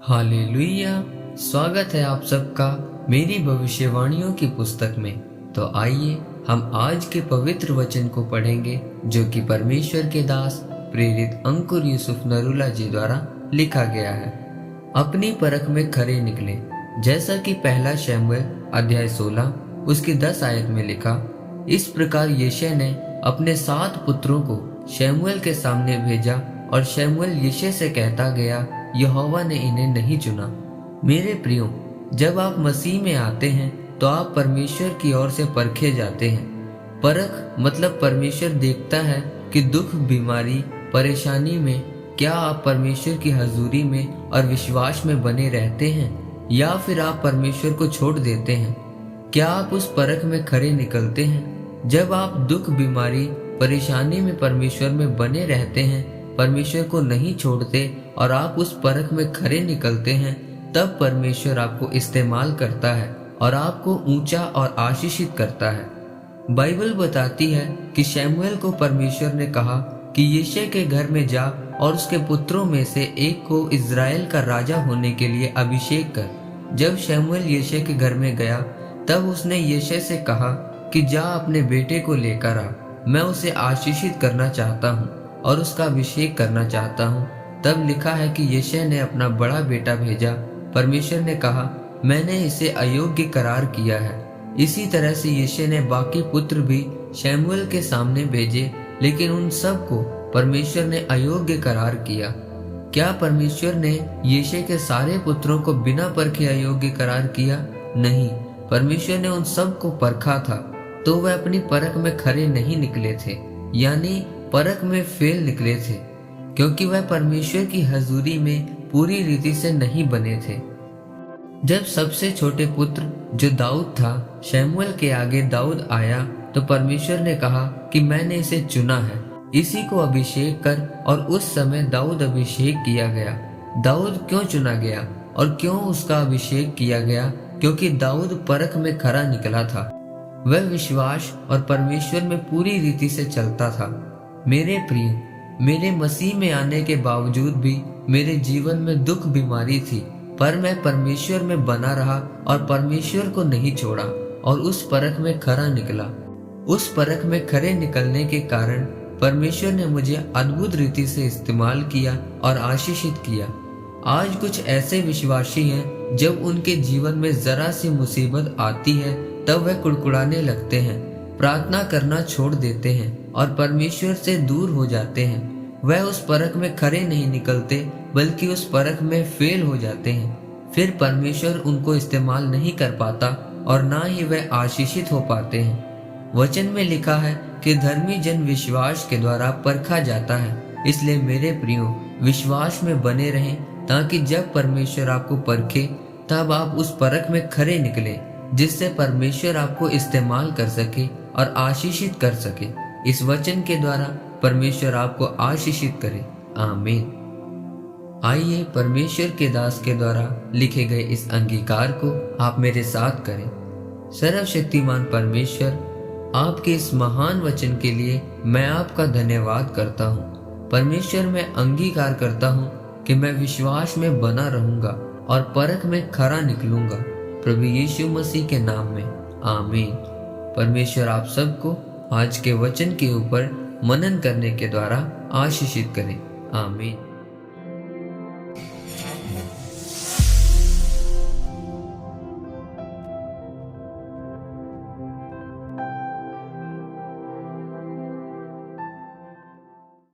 Hallelujah. स्वागत है आप सबका मेरी भविष्यवाणियों की पुस्तक में। तो आइए हम आज के पवित्र वचन को पढ़ेंगे जो कि परमेश्वर के दास प्रेरित अंकुर यूसुफ नरूला जी द्वारा लिखा गया है। अपनी परख में खरे निकले, जैसा कि पहला शमूएल अध्याय 16 उसकी 10 आयत में लिखा। इस प्रकार यिशै ने अपने 7 पुत्रों को शमूएल के सामने भेजा और शमूएल यिशै से कहता गया, यहोवा ने इन्हें नहीं चुना। मेरे प्रियो, जब आप मसीह में आते हैं तो आप परमेश्वर की ओर से परखे जाते हैं। परख मतलब परमेश्वर देखता है कि दुख, बीमारी, परेशानी में क्या आप परमेश्वर की हजूरी में और विश्वास में बने रहते हैं या फिर आप परमेश्वर को छोड़ देते हैं। क्या आप उस परख में खरे निकलते हैं? जब आप दुख, बीमारी, परेशानी में परमेश्वर में बने रहते हैं, परमेश्वर को नहीं छोड़ते और आप उस परख में खरे निकलते हैं, तब परमेश्वर आपको इस्तेमाल करता है और आपको ऊंचा और आशीषित करता है। बाइबल बताती है कि शमूएल को परमेश्वर ने कहा कि यिशै के घर में जा और उसके पुत्रों में से एक को इज़राइल का राजा होने के लिए अभिषेक कर। जब शमूएल यिशै के घर में गया तब उसने यिशै से कहा कि जा अपने बेटे को लेकर आ, मैं उसे आशीषित करना चाहता हूँ और उसका अभिषेक करना चाहता हूँ। तब लिखा है कि यिशै ने अपना बड़ा बेटा भेजा। परमेश्वर ने कहा, मैंने इसे अयोग्य करार किया है। इसी तरह से यिशै ने बाकी पुत्र भी शमूएल के सामने भेजे, लेकिन उन सब को परमेश्वर ने अयोग्य करार किया। क्या परमेश्वर ने यिशै के सारे पुत्रों को बिना परखे अयोग्य करार किया? नहीं, परमेश्वर ने उन सब को परखा था, तो वह अपनी परख में खरे नहीं निकले थे, यानी परख में फेल निकले थे, क्योंकि वह परमेश्वर की हजूरी में पूरी रीति से नहीं बने थे। जब सबसे छोटे पुत्र जो दाऊद था, शमूएल के आगे दाऊद आया, तो परमेश्वर ने कहा कि मैंने इसे चुना है, इसी को अभिषेक कर। और उस समय दाऊद अभिषेक किया गया। दाऊद क्यों चुना गया और क्यों उसका अभिषेक किया गया? क्योंकि दाऊद परख में खरा निकला था। वह विश्वास और परमेश्वर में पूरी रीति से चलता था। मेरे प्रिय, मेरे मसीह में आने के बावजूद भी मेरे जीवन में दुख, बीमारी थी, पर मैं परमेश्वर में बना रहा और परमेश्वर को नहीं छोड़ा और उस परख में खरा निकला। उस परख में खरे निकलने के कारण परमेश्वर ने मुझे अद्भुत रीति से इस्तेमाल किया और आशीषित किया। आज कुछ ऐसे विश्वासी हैं, जब उनके जीवन में जरा सी मुसीबत आती है तब वह कुड़कुड़ाने लगते हैं, प्रार्थना करना छोड़ देते हैं और परमेश्वर से दूर हो जाते हैं। वह उस परख में खरे नहीं निकलते, बल्कि उस परख में फेल हो जाते हैं। फिर परमेश्वर उनको इस्तेमाल नहीं कर पाता और ना ही वह आशीषित हो पाते हैं। वचन में लिखा है कि धर्मी जन विश्वास के द्वारा परखा जाता है। इसलिए मेरे प्रियो, विश्वास में बने रहें, ताकि जब परमेश्वर आपको परखे तब आप उस परख में खरे निकले, जिससे परमेश्वर आपको इस्तेमाल कर सके और आशीषित कर सके। इस वचन के द्वारा परमेश्वर आपको आशीषित करे। आमीन। आइए परमेश्वर के दास के द्वारा लिखे गए इस अंगीकार को आप मेरे साथ करें। सर्वशक्तिमान परमेश्वर, आपके इस महान वचन के लिए मैं आपका धन्यवाद करता हूँ। परमेश्वर, मैं अंगीकार करता हूँ कि मैं विश्वास में बना रहूंगा और परख में खरा निकलूंगा, प्रभु यीशु मसीह के नाम में। आमीन। परमेश्वर आप सबको आज के वचन के ऊपर मनन करने के द्वारा आशीषित करें। आमीन।